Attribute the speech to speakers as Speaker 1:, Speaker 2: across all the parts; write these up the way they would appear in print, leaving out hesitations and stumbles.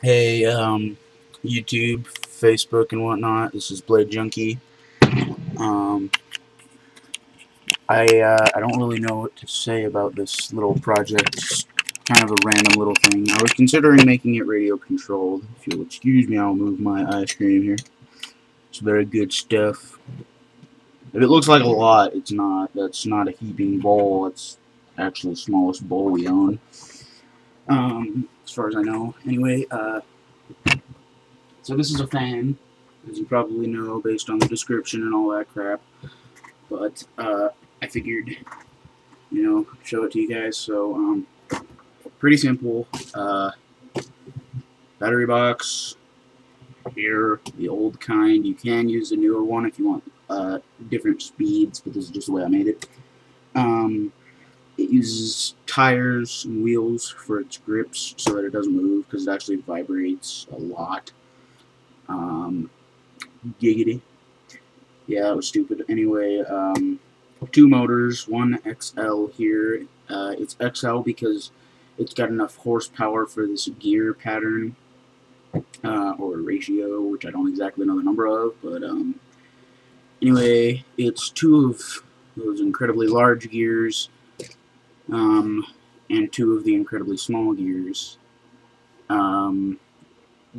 Speaker 1: Hey, YouTube, Facebook, and whatnot. This is Blade Junkie. Um, I don't really know what to say about this little project. It's kind of a random little thing. I was considering making it radio controlled. If you'll excuse me, I'll move my ice cream here. It's very good stuff. If it looks like a lot, it's not. That's not a heaping bowl. It's actually the smallest bowl we own. As far as I know. Anyway, so this is a fan, as you probably know based on the description and all that crap. But I figured, show it to you guys. So pretty simple. Battery box here, the old kind. You can use the newer one if you want different speeds, but this is just the way I made it. It uses tires and wheels for its grips so that it doesn't move, because it actually vibrates a lot. Giggity. Yeah, that was stupid. Anyway, 2 motors, one XL here. It's XL because it's got enough horsepower for this gear pattern, or ratio, which I don't exactly know the number of, but anyway, it's 2 of those incredibly large gears, and 2 of the incredibly small gears,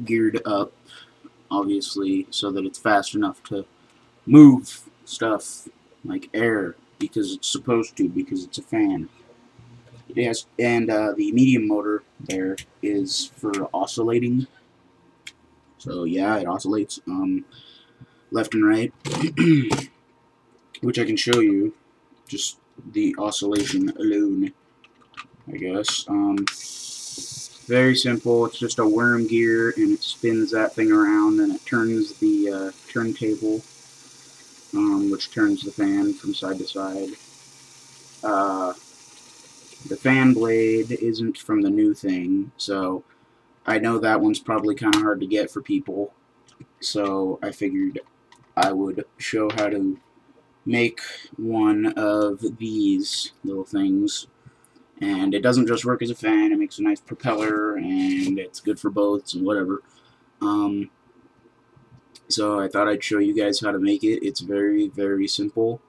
Speaker 1: geared up, obviously, so that it's fast enough to move stuff like air, because it's supposed to, because it's a fan. Yes, and the medium motor there is for oscillating. So yeah, it oscillates left and right, which I can show you, just the oscillation alone, I guess. Very simple. It's just a worm gear, and it spins that thing around, and it turns the turntable, which turns the fan from side to side. The fan blade isn't from the new thing, so I know that one's probably kind of hard to get for people, so I figured I would show how to make one of these little things. And it doesn't just work as a fan, it makes a nice propeller, and it's good for boats and whatever. So I thought I'd show you guys how to make it. It's very, very simple.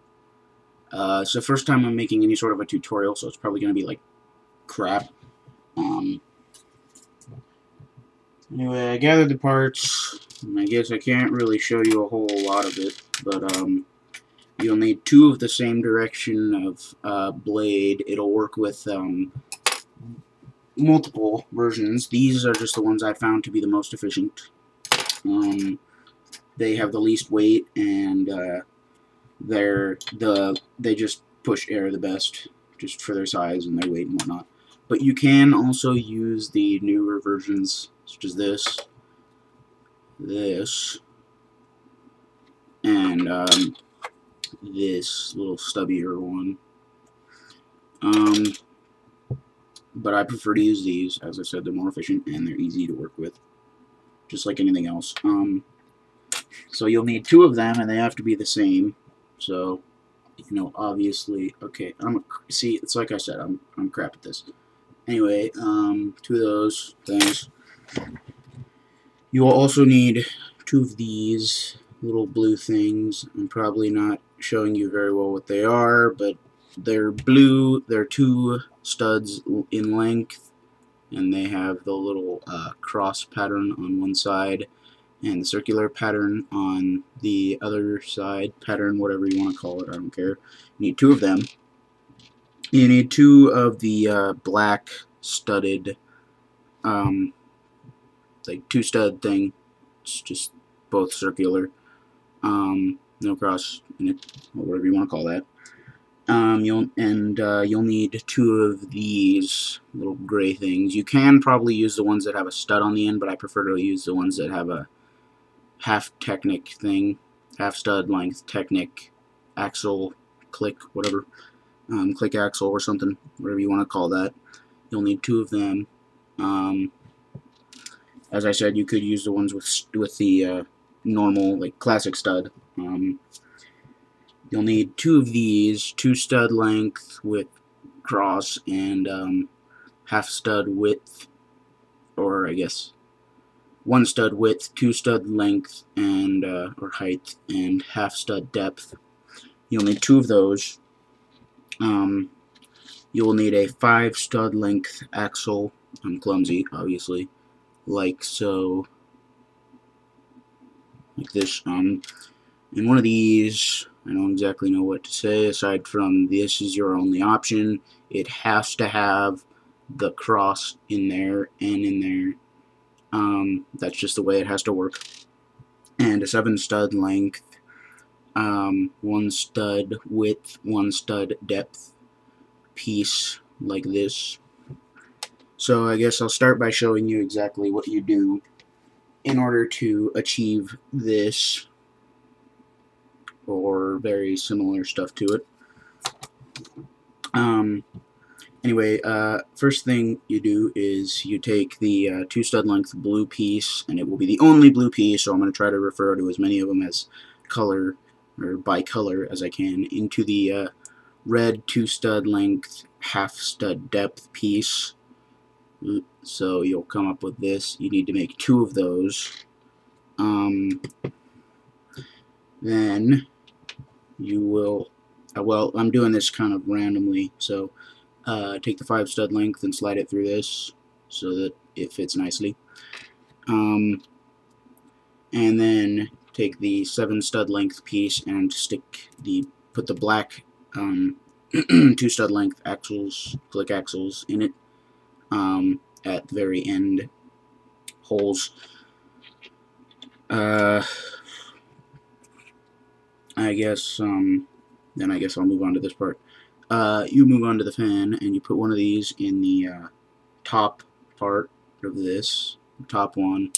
Speaker 1: It's the first time I'm making any sort of a tutorial, so it's probably going to be like crap. Anyway, I gathered the parts, and I guess I can't really show you a whole lot of it, but you'll need 2 of the same direction of blade. It'll work with multiple versions. These are just the ones I found to be the most efficient. They have the least weight, and they just push air the best, just for their size and their weight and whatnot. But you can also use the newer versions, such as this, and this little stubbier one. But I prefer to use these. As I said, they're more efficient and they're easy to work with, just like anything else. So you'll need 2 of them, and they have to be the same. So, obviously, okay. See, it's like I said, I'm crap at this. Anyway, 2 of those things. You will also need 2 of these little blue things. I'm probably not showing you very well what they are, but they're blue. They're 2 studs in length, and they have the little cross pattern on one side and the circular pattern on the other side. Pattern, whatever you want to call it, I don't care. You need 2 of them. You need 2 of the black studded, like 2 stud thing. It's just both circular. No cross in it, or whatever you want to call that. You'll need 2 of these little gray things. You can probably use the ones that have a stud on the end, but I prefer to use the ones that have a half Technic thing, half stud length Technic axle, click, whatever, click axle or something, whatever you want to call that. You'll need 2 of them. As I said, you could use the ones with the normal, like, classic stud. You'll need 2 of these, 2 stud length with cross, and half stud width, or I guess 1 stud width, 2 stud length, and or height, and half stud depth. You'll need 2 of those. You will need a 5 stud length axle. I'm clumsy, obviously, like so, like this. And one of these, I don't exactly know what to say aside from this is your only option. It has to have the cross in there and in there. That's just the way it has to work. And a 7 stud length, 1 stud width, 1 stud depth piece like this. So I guess I'll start by showing you exactly what you do in order to achieve this, or very similar stuff to it. Anyway, first thing you do is you take the 2 stud length blue piece, and it will be the only blue piece, so I'm going to try to refer to as many of them as color, or by color as I can, into the red 2 stud length half stud depth piece. So you'll come up with this. You need to make 2 of those. Then you will, well, I'm doing this kind of randomly, so take the 5 stud length and slide it through this so that it fits nicely. And then take the 7 stud length piece and put the black 2 stud length axles, click axles in it at the very end holes. I guess then I guess I'll move on to this part. You move on to the fan, and you put one of these in the top part of this, top one,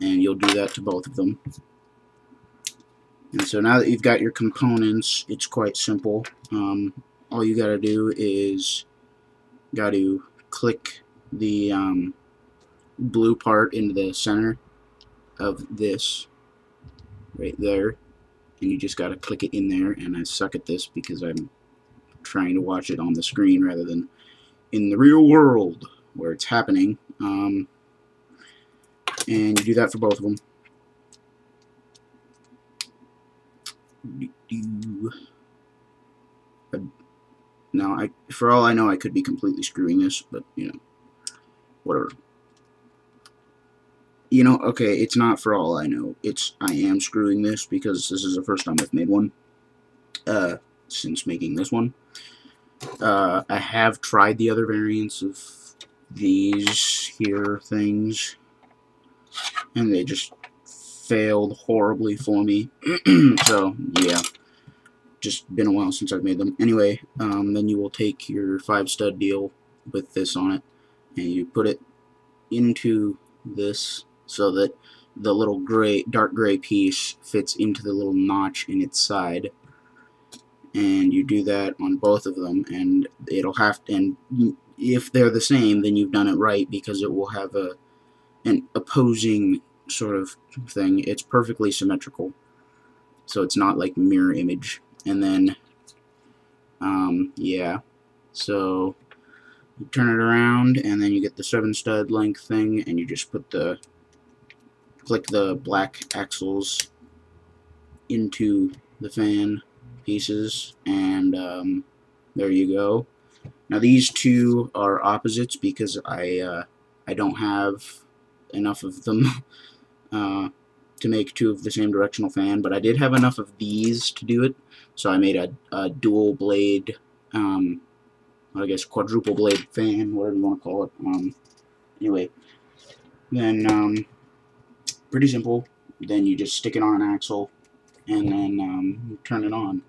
Speaker 1: and you'll do that to both of them. And so now that you've got your components, it's quite simple. All you gotta do is click the blue part into the center of this right there, and you just gotta click it in there. And I suck at this because I'm trying to watch it on the screen rather than in the real world where it's happening. And you do that for both of them. Now, for all I know, I could be completely screwing this, but you know, whatever. You know, okay, it's not for all I know. I am screwing this because this is the first time I've made one since making this one. I have tried the other variants of these here things, and they just failed horribly for me. So yeah, just been a while since I've made them. Anyway, then you will take your 5 stud deal with this on it, and you put it into this so that the little dark gray piece fits into the little notch in its side. And you do that on both of them, and it'll have to, and if they're the same, then you've done it right, because it will have an opposing sort of thing. It's perfectly symmetrical, so it's not like mirror image. And then yeah, so you turn it around, and then you get the 7 stud length thing, and you just click the black axles into the fan pieces, and there you go. Now these two are opposites because I don't have enough of them to make 2 of the same directional fan, but I did have enough of these to do it, so I made a dual blade, I guess quadruple blade fan, whatever you want to call it. Anyway, then pretty simple. Then you just stick it on an axle, and then turn it on.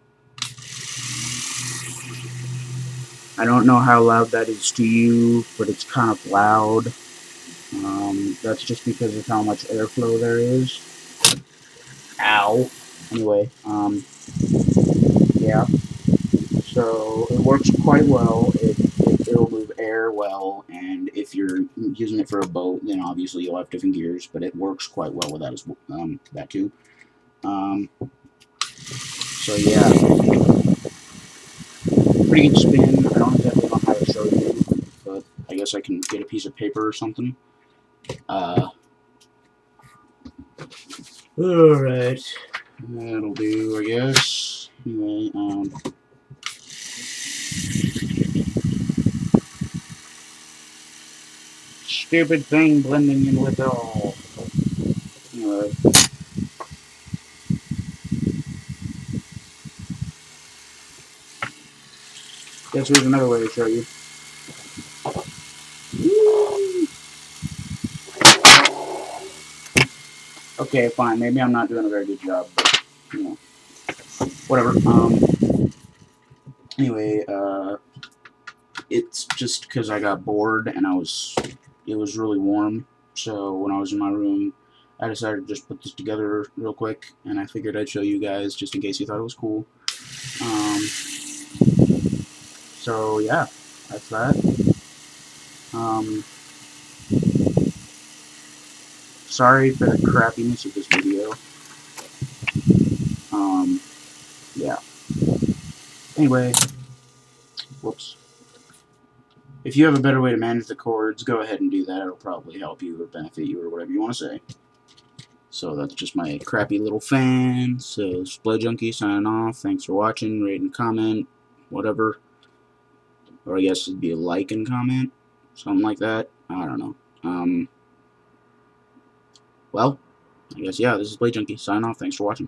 Speaker 1: I don't know how loud that is to you, but it's kind of loud. That's just because of how much airflow there is. Ow. Anyway, yeah. So it works quite well. It'll move air well, and if you're using it for a boat, then obviously you'll have different gears, but it works quite well with that as that too. So yeah, pretty good spin. I don't exactly know how to show you, but I guess guess I can get a piece of paper or something. Alright. That'll do, I guess. Anyway, stupid thing blending in with all. Anyway. Guess here's another way to show you. Okay, fine. Maybe I'm not doing a very good job, but, you know, whatever. Anyway, it's just because I got bored and it was really warm. So when I was in my room, I decided to just put this together real quick, and I figured I'd show you guys just in case you thought it was cool. So yeah, that's that. Sorry for the crappiness of this video. Yeah. Anyway, whoops. If you have a better way to manage the chords, go ahead and do that. It'll probably help you or benefit you or whatever you want to say. So that's just my crappy little fan. So Splay Junkie signing off. Thanks for watching. Rate and comment. Whatever. Or I guess it'd be a like and comment. Something like that. I don't know. Well, I guess, yeah, this is Splay Junkie signing off. Thanks for watching.